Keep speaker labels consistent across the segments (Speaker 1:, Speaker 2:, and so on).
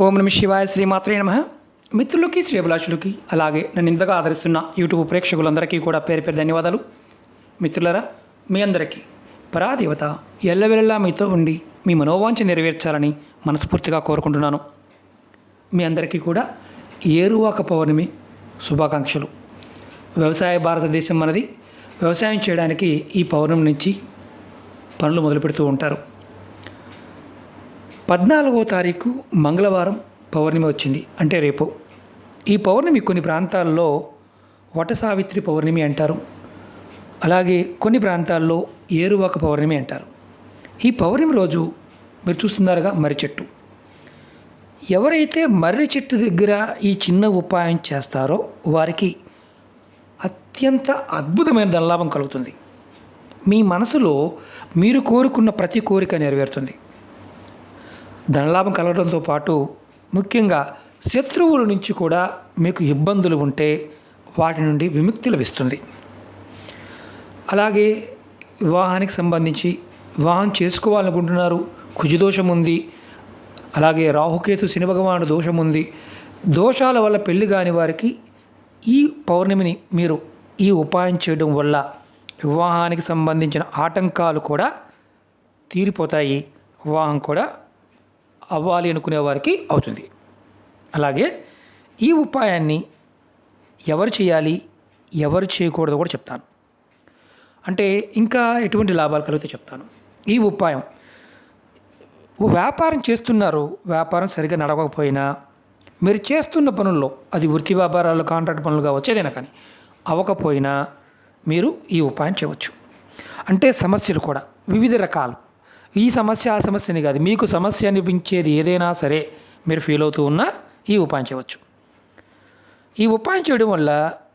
Speaker 1: ఓం నమ శివాయ శ్రీమాత్రే నమ. మిత్రులకి శ్రేభిలాషులకి అలాగే నన్ను ఇంతగా ఆదరిస్తున్న యూట్యూబ్ ప్రేక్షకులందరికీ కూడా పేరు పేరు ధన్యవాదాలు. మిత్రులరా, మీ అందరికీ పరాదేవత ఎల్లవెల్లా మీతో ఉండి మీ మనోవాంఛ నెరవేర్చాలని మనస్ఫూర్తిగా కోరుకుంటున్నాను. మీ అందరికీ కూడా ఏరువాక పౌర్ణమి శుభాకాంక్షలు. వ్యవసాయ భారతదేశం మనది. వ్యవసాయం చేయడానికి ఈ పౌర్ణమి నుంచి పనులు మొదలు పెడుతూ ఉంటారు. 14వ తారీఖు మంగళవారం పౌర్ణమి వచ్చింది, అంటే రేపు. ఈ పౌర్ణమి కొన్ని ప్రాంతాల్లో వట సావిత్రి పౌర్ణమి అంటారు, అలాగే కొన్ని ప్రాంతాల్లో ఏరువాక పౌర్ణమి అంటారు. ఈ పౌర్ణమి రోజు మీరు చూస్తున్నారుగా మర్రి చెట్టు. ఎవరైతే మర్రి చెట్టు దగ్గర ఈ చిన్న ఉపాయం చేస్తారో వారికి అత్యంత అద్భుతమైన ధనలాభం కలుగుతుంది. మీ మనసులో మీరు కోరుకున్న ప్రతి కోరిక నెరవేరుతుంది. ధనలాభం కలగడంతో పాటు ముఖ్యంగా శత్రువుల నుంచి కూడా మీకు ఇబ్బందులు ఉంటే వాటి నుండి విముక్తి లభిస్తుంది. అలాగే వివాహానికి సంబంధించి వివాహం చేసుకోవాలనుకుంటున్నారు, కుజదోషం ఉంది, అలాగే రాహుకేతు శని భగవానుడు దోషం ఉంది. దోషాల వల్ల పెళ్లి కాని వారికి ఈ పౌర్ణమిని మీరు ఈ ఉపాయం చేయడం వల్ల వివాహానికి సంబంధించిన ఆటంకాలు కూడా తీరిపోతాయి. వివాహం కూడా అవ్వాలి అనుకునే వారికి అవుతుంది. అలాగే ఈ ఉపాయాన్ని ఎవరు చేయాలి, ఎవరు చేయకూడదు కూడా చెప్తాను. అంటే ఇంకా ఎటువంటి లాభాలు కలిగితే చెప్తాను. ఈ ఉపాయం వ్యాపారం చేస్తున్నారు, వ్యాపారం సరిగ్గా నడవకపోయినా మీరు చేస్తున్న పనుల్లో, అది వృత్తి వ్యాపారాలు, కాంట్రాక్ట్ పనులు కావచ్చు, ఏదైనా కానీ అవ్వకపోయినా మీరు ఈ ఉపాయం చేయవచ్చు. అంటే సమస్యలు కూడా వివిధ రకాలు. ఈ సమస్య ఆ సమస్యని కాదు, మీకు సమస్య అనిపించేది ఏదైనా సరే మీరు ఫీల్ అవుతూ ఉన్నా ఈ ఉపాయం చేయవచ్చు. ఈ ఉపాయం చేయడం వల్ల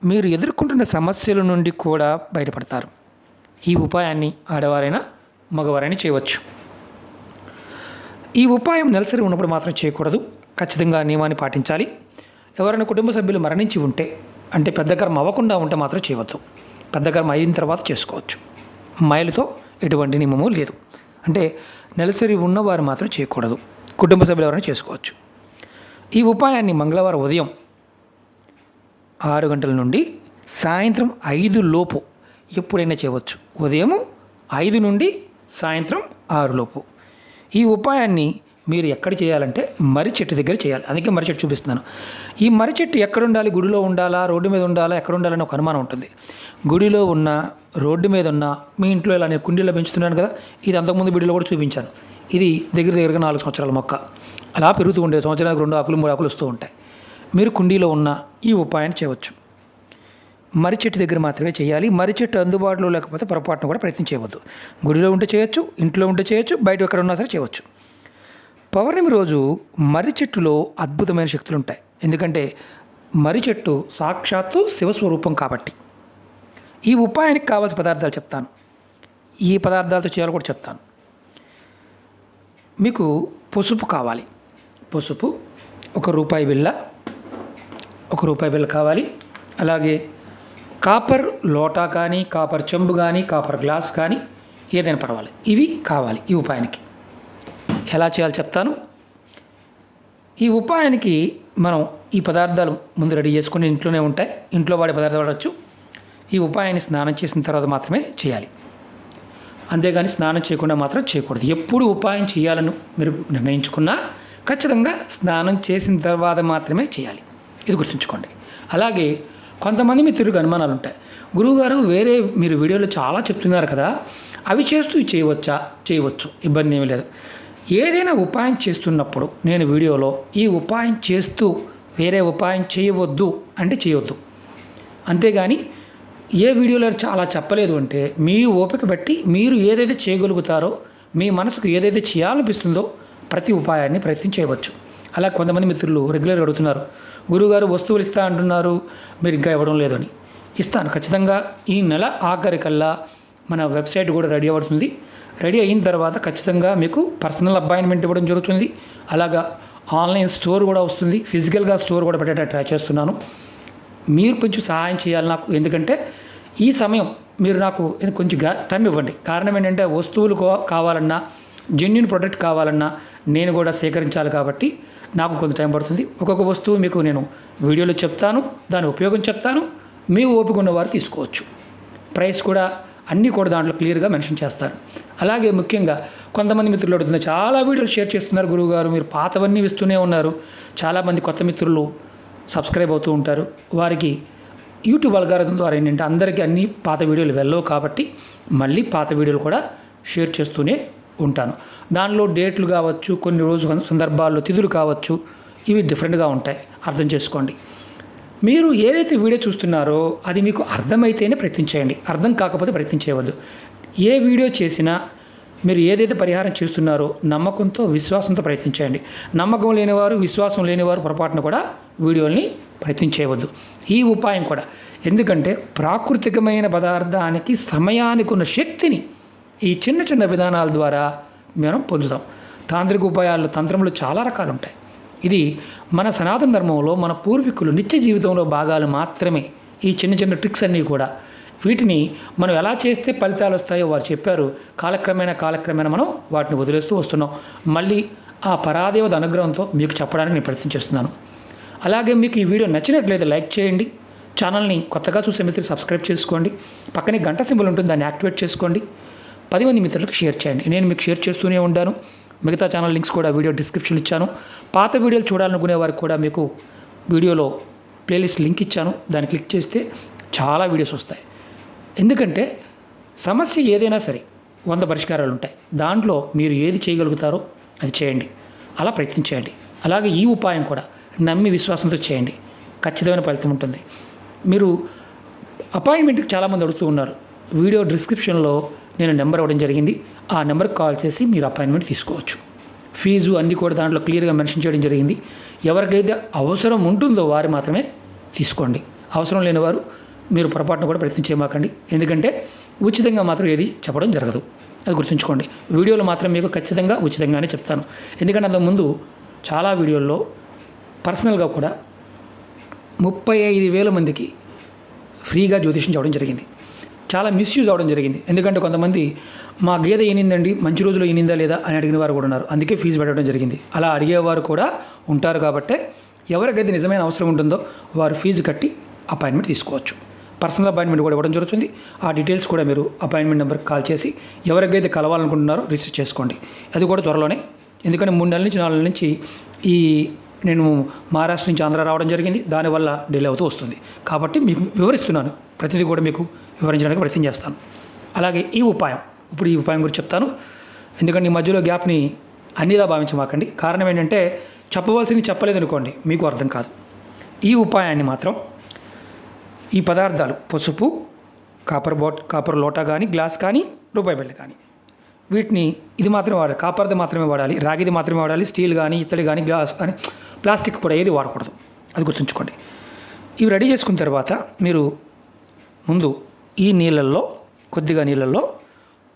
Speaker 1: మీరు ఎదుర్కొంటున్న సమస్యల నుండి కూడా బయటపడతారు. ఈ ఉపాయాన్ని ఆడవారైనా మగవారైనా చేయవచ్చు. ఈ ఉపాయం నెలసరి ఉన్నప్పుడు మాత్రం చేయకూడదు. ఖచ్చితంగా నియమాన్ని పాటించాలి. ఎవరైనా కుటుంబ సభ్యులు మరణించి ఉంటే, అంటే పెద్ద కర్మ అవ్వకుండా ఉంటే మాత్రం చేయవద్దు. పెద్ద కర్మ అయిన తర్వాత చేసుకోవచ్చు. మైలుతో ఎటువంటి నియమము లేదు. అంటే నెలసరి ఉన్నవారు మాత్రం చేయకూడదు. కుటుంబ సభ్యులు ఎవరైనా చేసుకోవచ్చు. ఈ ఉపాయాన్ని మంగళవారం ఉదయం 6 గంటల నుండి సాయంత్రం 5 లోపు ఎప్పుడైనా చేయవచ్చు. ఉదయం 5 నుండి సాయంత్రం 6 లోపు. ఈ ఉపాయాన్ని మీరు ఎక్కడ చేయాలంటే మర్రి చెట్టు దగ్గర చేయాలి. అందుకే మర్రి చెట్టు చూపిస్తున్నాను. ఈ మర్రి చెట్టు ఎక్కడ ఉండాలి? గుడిలో ఉండాలా, రోడ్డు మీద ఉండాలా, ఎక్కడ ఉండాలని ఒక అనుమానం ఉంటుంది. గుడిలో ఉన్న, రోడ్డు మీద ఉన్న, మీ ఇంట్లో ఇలా నేను కుండీలో పెంచుతున్నాను కదా, ఇది అంతకుముందు వీడియోలో కూడా చూపించాను. ఇది దగ్గరగా 4 సంవత్సరాల మొక్క. అలా పెరుగుతూ ఉండే, సంవత్సరానికి 2 ఆకులు 3 ఆకులు వస్తూ ఉంటాయి. మీరు కుండీలో ఉన్న ఈ ఉపాయాన్ని చేయవచ్చు. మర్రి చెట్టు దగ్గర మాత్రమే చేయాలి. మర్రి చెట్టు అందుబాటులో లేకపోతే పొరపాటున కూడా ప్రయత్నం చేయవద్దు. గుడిలో ఉంటే చేయొచ్చు, ఇంట్లో ఉంటే చేయొచ్చు, బయట ఎక్కడ ఉన్నా సరే చేయవచ్చు. పౌర్ణమి రోజు మర్రి చెట్టులో అద్భుతమైన శక్తులు ఉంటాయి. ఎందుకంటే మర్రి చెట్టు సాక్షాత్తు శివస్వరూపం కాబట్టి. ఈ ఉపాయానికి కావాల్సిన పదార్థాలు చెప్తాను. ఈ పదార్థాలతో చేయాలో కూడా చెప్తాను. మీకు పసుపు కావాలి. పసుపు 1 రూపాయి బిళ్ళ, 1 రూపాయి బిళ్ళ కావాలి. అలాగే కాపర్ లోటా కానీ, కాపర్ చెంబు కానీ, కాపర్ గ్లాస్ కానీ ఏదైనా పర్వాలేదు, ఇవి కావాలి ఈ ఉపాయానికి. ఎలా చేయాలో చెప్తాను. ఈ ఉపాయానికి మనం ఈ పదార్థాలు ముందు రెడీ చేసుకుని ఇంట్లోనే ఉంటాయి, ఇంట్లో వాడే పదార్థాలు వాడచ్చు. ఈ ఉపాయాన్ని స్నానం చేసిన తర్వాత మాత్రమే చేయాలి. అంతేగాని స్నానం చేయకుండా మాత్రం చేయకూడదు. ఎప్పుడు ఉపాయం చేయాలని మీరు నిర్ణయించుకున్నా ఖచ్చితంగా స్నానం చేసిన తర్వాత మాత్రమే చేయాలి. ఇది గుర్తుంచుకోండి. అలాగే కొంతమంది మిత్రులకు అనుమానాలు ఉంటాయి. గురువుగారు వేరే మీరు వీడియోలో చాలా చెప్తున్నారు కదా, అవి చేస్తూ చేయవచ్చా? చేయవచ్చు, ఇబ్బంది ఏమీ లేదు. ఏదైనా ఉపాయం చేస్తున్నప్పుడు నేను వీడియోలో ఈ ఉపాయం చేస్తూ వేరే ఉపాయం చేయవద్దు అంటే చేయవద్దు. అంతేగాని ఏ వీడియోలో చాలా చెప్పలేదు అంటే మీ ఓపిక బట్టి మీరు ఏదైతే చేయగలుగుతారో, మీ మనసుకు ఏదైతే చేయాలనిపిస్తుందో ప్రతి ఉపాయాన్ని ప్రయత్నం చేయవచ్చు. అలా కొంతమంది మిత్రులు రెగ్యులర్గా అడుగుతున్నారు, గురువుగారు వస్తువులు ఇస్తా అంటున్నారు, మీరు ఇంకా ఇవ్వడం లేదని. ఇస్తాను ఖచ్చితంగా. ఈ నెల ఆఖరికల్లా మన వెబ్సైట్ కూడా రెడీ అవుతుంది. రెడీ అయిన తర్వాత ఖచ్చితంగా మీకు పర్సనల్ అపాయింట్మెంట్ ఇవ్వడం జరుగుతుంది. అలాగా ఆన్లైన్ స్టోర్ కూడా వస్తుంది. ఫిజికల్గా స్టోర్ కూడా పెట్టేటట్టు ట్రై చేస్తున్నాను. మీరు కొంచెం సహాయం చేయాలి నాకు. ఎందుకంటే ఈ సమయం మీరు నాకు కొంచెం టైం ఇవ్వండి. కారణం ఏంటంటే వస్తువులు కావాలన్నా, జెన్యూన్ ప్రోడక్ట్ కావాలన్నా నేను కూడా సేకరించాలి కాబట్టి నాకు కొంత టైం పడుతుంది. ఒక్కొక్క వస్తువు మీకు నేను వీడియోలో చెప్తాను, దాని ఉపయోగం చెప్తాను, మీ ఓపిక ఉన్నవారు తీసుకోవచ్చు. ప్రైస్ కూడా అన్నీ కూడా దాంట్లో క్లియర్గా మెన్షన్ చేస్తారు. అలాగే ముఖ్యంగా కొంతమంది మిత్రులు అడుగుతున్నారు, చాలా వీడియోలు షేర్ చేస్తున్నారు గురువుగారు, మీరు పాతవన్నీ ఇస్తూనే ఉన్నారు. చాలామంది కొత్త మిత్రులు సబ్స్క్రైబ్ అవుతూ ఉంటారు. వారికి యూట్యూబ్ అల్గారిథం ద్వారా ఏంటంటే అందరికీ అన్ని పాత వీడియోలు వెళ్ళవు కాబట్టి మళ్ళీ పాత వీడియోలు కూడా షేర్ చేస్తూనే ఉంటాను. దానిలో డేట్లు కావచ్చు, కొన్ని రోజు సందర్భాల్లో తిథులు కావచ్చు, ఇవి డిఫరెంట్గా ఉంటాయి, అర్థం చేసుకోండి. మీరు ఏదైతే వీడియో చూస్తున్నారో అది మీకు అర్థమైతేనే ప్రయత్నం చేయండి, అర్థం కాకపోతే ప్రయత్నం చేయవద్దు. ఏ వీడియో చేసినా మీరు ఏదైతే పరిహారం చేస్తున్నారో నమ్మకంతో, విశ్వాసంతో ప్రయత్నం చేయండి. నమ్మకం లేనివారు, విశ్వాసం లేనివారు పొరపాటున కూడా వీడియోల్ని ప్రయత్నం చేయవద్దు. ఈ ఉపాయం కూడా ఎందుకంటే ప్రాకృతికమైన పదార్థానికి సమయానికి ఉన్న శక్తిని ఈ చిన్న చిన్న విధానాల ద్వారా మనం పొందుతాం. తాంత్రిక ఉపాయాలు, తంత్రంలో చాలా రకాలు ఉంటాయి. ఇది మన సనాతన ధర్మంలో మన పూర్వీకులు నిత్య జీవితంలో భాగాలు మాత్రమే. ఈ చిన్న చిన్న ట్రిక్స్ అన్నీ కూడా వీటిని మనం ఎలా చేస్తే ఫలితాలు వస్తాయో వారు చెప్పారు. కాలక్రమేణా మనం వాటిని వదిలేస్తూ వస్తున్నాం. మళ్ళీ ఆ పరాదేవత అనుగ్రహంతో మీకు చెప్పడానికి నేను ప్రయత్నం చేస్తున్నాను. అలాగే మీకు ఈ వీడియో నచ్చినట్లయితే లైక్ చేయండి. ఛానల్ని కొత్తగా చూసే మిత్రులు సబ్స్క్రైబ్ చేసుకోండి. పక్కనే గంట సింబల్ ఉంటుంది, దాన్ని యాక్టివేట్ చేసుకోండి. 10 మంది మిత్రులకు షేర్ చేయండి. నేను మీకు షేర్ చేస్తూనే ఉంటాను. మిగతా ఛానల్ లింక్స్ కూడా వీడియో డిస్క్రిప్షన్లో ఇచ్చాను. పాత వీడియోలు చూడాలనుకునే వారికి కూడా మీకు వీడియోలో ప్లేలిస్ట్ లింక్ ఇచ్చాను. దాన్ని క్లిక్ చేస్తే చాలా వీడియోస్ వస్తాయి. ఎందుకంటే సమస్య ఏదైనా సరే 100 పరిష్కారాలు ఉంటాయి. దాంట్లో మీరు ఏది చేయగలుగుతారో అది చేయండి, అలా ప్రయత్నించేయండి. అలాగే ఈ ఉపాయం కూడా నమ్మి విశ్వాసంతో చేయండి, ఖచ్చితమైన ఫలితం ఉంటుంది. మీరు అపాయింట్మెంట్కి చాలామంది అడుగుతూ ఉన్నారు. వీడియో డిస్క్రిప్షన్లో నేను నెంబర్ ఇవ్వడం జరిగింది. ఆ నెంబర్కి కాల్ చేసి మీరు అపాయింట్మెంట్ తీసుకోవచ్చు. ఫీజు అన్నీ కూడా దాంట్లో క్లియర్గా మెన్షన్ చేయడం జరిగింది. ఎవరికైతే అవసరం ఉంటుందో వారు మాత్రమే తీసుకోండి. అవసరం లేని వారు మీరు పొరపాటున కూడా ప్రయత్నం చేయమాకండి. ఎందుకంటే ఉచితంగా మాత్రం ఏది చెప్పడం జరగదు, అది గుర్తుంచుకోండి. వీడియోలో మాత్రం మీకు ఖచ్చితంగా ఉచితంగానే చెప్తాను. ఎందుకంటే అంతకుముందు చాలా వీడియోల్లో పర్సనల్గా కూడా 35,000 మందికి ఫ్రీగా జ్యోతిషం చెప్పడం జరిగింది. చాలా మిస్యూజ్ అవ్వడం జరిగింది. ఎందుకంటే కొంతమంది మా గేదె ఈనిందండి, మంచి రోజులో ఈనిందా లేదా అని అడిగిన వారు కూడా ఉన్నారు. అందుకే ఫీజు పెట్టడం జరిగింది. అలా అడిగేవారు కూడా ఉంటారు కాబట్టి ఎవరికైతే నిజమైన అవసరం ఉంటుందో వారు ఫీజు కట్టి అపాయింట్మెంట్ తీసుకోవచ్చు. పర్సనల్ అపాయింట్మెంట్ కూడా ఇవ్వడం జరుగుతుంది. ఆ డీటెయిల్స్ కూడా మీరు అపాయింట్మెంట్ నెంబర్కి కాల్ చేసి ఎవరికైతే కలవాలనుకుంటున్నారో రిజిస్టర్ చేసుకోండి. అది కూడా త్వరలోనే. ఎందుకంటే 3 నెలల నుంచి 4 నెలల నుంచి నేను మహారాష్ట్ర నుంచి ఆంధ్ర రావడం జరిగింది. దానివల్ల డిలే అవుతూ వస్తుంది. కాబట్టి మీకు వివరిస్తున్నాను, ప్రతిదీ కూడా మీకు వివరించడానికి ప్రయత్నం చేస్తాను. అలాగే ఈ ఉపాయం గురించి చెప్తాను. ఎందుకంటే ఈ మధ్యలో గ్యాప్ని అన్నిదా భావించమాకండి. కారణం ఏంటంటే చెప్పవలసింది చెప్పలేదనుకోండి, మీకు అర్థం కాదు. ఈ ఉపాయాన్ని మాత్రం ఈ పదార్థాలు పసుపు, కాపర్ లోటా కానీ, గ్లాస్ కానీ, రూపాయి బిళ్ళ కానీ, వీటిని ఇది మాత్రమే వాడాలి. కాపర్ది మాత్రమే వాడాలి, రాగిది మాత్రమే వాడాలి. స్టీల్ కానీ, ఇత్తడి కానీ, గ్లాస్ కానీ, ప్లాస్టిక్ కూడా ఏది వాడకూడదు, అది గుర్తుంచుకోండి. ఇవి రెడీ చేసుకున్న తర్వాత మీరు ముందు ఈ కొద్దిగా నీళ్ళల్లో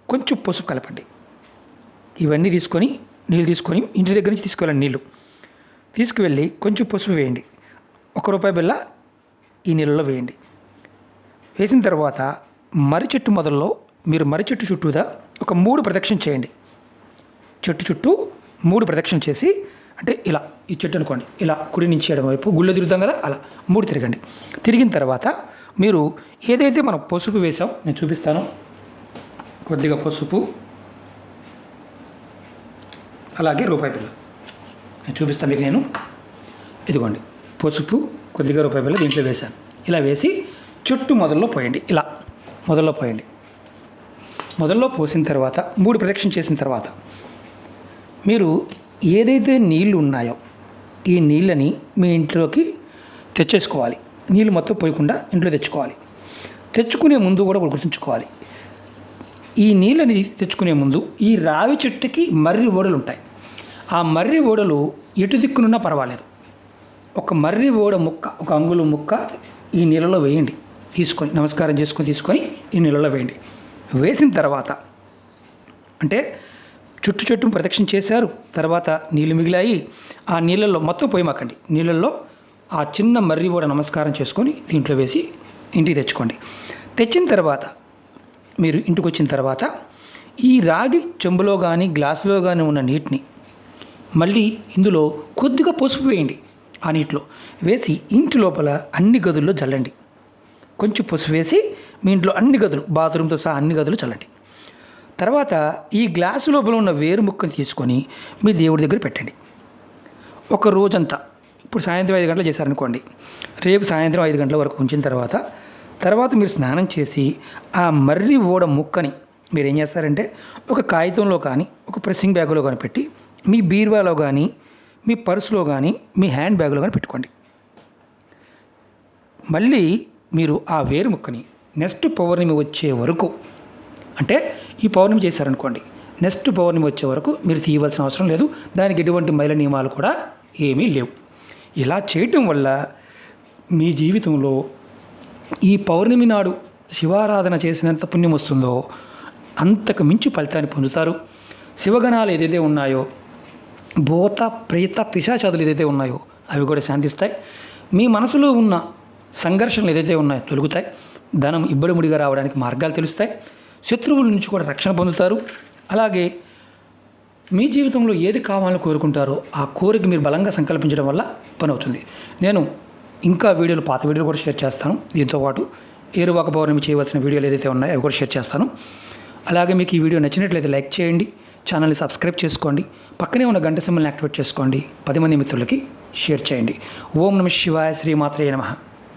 Speaker 1: కొంచెం పసుపు కలపండి. ఇవన్నీ నీళ్ళు తీసుకొని ఇంటి దగ్గర నుంచి తీసుకువెళ్ళండి. నీళ్ళు తీసుకువెళ్ళి కొంచెం పసుపు వేయండి. 1 రూపాయి బిళ్ళ ఈ నీళ్ళలో వేయండి. వేసిన తర్వాత మర్రి చెట్టు మొదల్లో మీరు మర్రి చెట్టు చుట్టూదా ఒక 3 ప్రదక్షిణ చేయండి. చెట్టు చుట్టూ 3 ప్రదక్షిణ చేసి, అంటే ఇలా ఈ చెట్టు అనుకోండి, ఇలా కుడి నుంచి ఎడమ వైపు గుళ్ళో తిరుగుతాం కదా, అలా 3 తిరగండి. తిరిగిన తర్వాత మీరు ఏదైతే మనం పసుపు వేసాం నేను చూపిస్తాను. కొద్దిగా పసుపు, అలాగే రూపాయి బిళ్ళ నేను చూపిస్తాను మీకు. నేను ఇదిగోండి పసుపు, కొద్దిగా రూపాయి బిళ్ళ దీంట్లో వేశాను. ఇలా వేసి చుట్టూ మొదల్లో పోయండి. ఇలా మొదల్లో పోయండి. మొదల్లో పోసిన తర్వాత 3 ప్రదక్షిణ చేసిన తర్వాత మీరు ఏదైతే నీళ్లు ఉన్నాయో ఈ నీళ్ళని మీ ఇంట్లోకి తెచ్చేసుకోవాలి. నీళ్ళు మొత్తం పోయకుండా ఇంట్లో తెచ్చుకోవాలి. తెచ్చుకునే ముందు కూడా గుర్తుంచుకోవాలి, ఈ నీళ్ళని తెచ్చుకునే ముందు ఈ రావి చెట్టుకి మర్రి ఓడలు ఉంటాయి. ఆ మర్రి ఓడలు ఎటు దిక్కునున్నా పర్వాలేదు, ఒక మర్రి ఓడ ముక్క, ఒక అంగుళం ముక్క ఈ నీళ్ళలో వేయండి. నమస్కారం తీసుకొని ఈ నీళ్ళలో వేయండి. వేసిన తర్వాత అంటే చెట్టు ప్రదక్షిణ చేశారు, తర్వాత నీళ్ళు మిగిలాయి. ఆ నీళ్ళల్లో మొత్తం పోయమాకండి. నీళ్ళల్లో ఆ చిన్న మర్రి ఓడ నమస్కారం చేసుకొని దీంట్లో వేసి ఇంటికి తెచ్చుకోండి. తెచ్చిన తర్వాత మీరు ఇంటికి వచ్చిన తర్వాత ఈ రాగి చెంబులో కానీ గ్లాసులో కానీ ఉన్న నీటిని మళ్ళీ ఇందులో కొద్దిగా పసుపు వేయండి. ఆ నీటిలో వేసి ఇంటి లోపల అన్ని గదుల్లో చల్లండి. కొంచెం పసుపు వేసి మీ ఇంట్లో అన్ని గదులు, బాత్రూమ్తో సహా అన్ని గదులు చల్లండి. తర్వాత ఈ గ్లాసు లోపల ఉన్న వేరు ముక్కను తీసుకొని మీ దేవుడి దగ్గర పెట్టండి. ఒక రోజంతా, ఇప్పుడు సాయంత్రం 5 గంటలు చేశారనుకోండి, రేపు సాయంత్రం 5 గంటల వరకు ఉంచిన తర్వాత మీరు స్నానం చేసి ఆ మర్రి ఓడ ముక్కని మీరు ఏం చేస్తారంటే ఒక కాగితంలో కానీ ఒక ప్రెస్సింగ్ బ్యాగులో కానీ పెట్టి మీ బీరువాలో కానీ మీ పర్సులో కానీ మీ హ్యాండ్ బ్యాగ్లో కానీ పెట్టుకోండి. మళ్ళీ మీరు ఆ వేరు ముక్కని నెక్స్ట్ పౌర్ణమి వచ్చే వరకు, అంటే ఈ పౌర్ణమి చేశారనుకోండి, నెక్స్ట్ పౌర్ణమి వచ్చే వరకు మీరు తీయవలసిన అవసరం లేదు. దానికి ఎటువంటి మైల నియమాలు కూడా ఏమీ లేవు. ఇలా చేయటం వల్ల మీ జీవితంలో ఈ పౌర్ణమి నాడు శివారాధన చేసినంత పుణ్యం వస్తుందో అంతకు మించి ఫలితాన్ని పొందుతారు. శివగణాలు ఏదైతే ఉన్నాయో, భూత ప్రేత పిశాచాదులు ఏదైతే ఉన్నాయో అవి కూడా శాంతిస్తాయి. మీ మనసులో ఉన్న సంఘర్షణలు ఏదైతే ఉన్నాయో తొలుగుతాయి. ధనం ఇబ్బడిముడిగా రావడానికి మార్గాలు తెలుస్తాయి. శత్రువుల నుంచి కూడా రక్షణ పొందుతారు. అలాగే మీ జీవితంలో ఏది కావాలని కోరుకుంటారో ఆ కోరిక మీరు బలంగా సంకల్పించడం వల్ల పని అవుతుంది. నేను ఇంకా పాత వీడియోలు కూడా షేర్ చేస్తాను. దీంతోపాటు ఏరువాక పౌర్ణమి చేయవలసిన వీడియోలు ఏదైతే ఉన్నాయో అవి కూడా షేర్ చేస్తాను. అలాగే మీకు ఈ వీడియో నచ్చినట్లయితే లైక్ చేయండి, ఛానల్ని సబ్స్క్రైబ్ చేసుకోండి, పక్కనే ఉన్న గంట సింబల్ని యాక్టివేట్ చేసుకోండి, 10 మంది మిత్రులకి షేర్ చేయండి. ఓం నమః శివాయ, శ్రీమాత్రే నమః.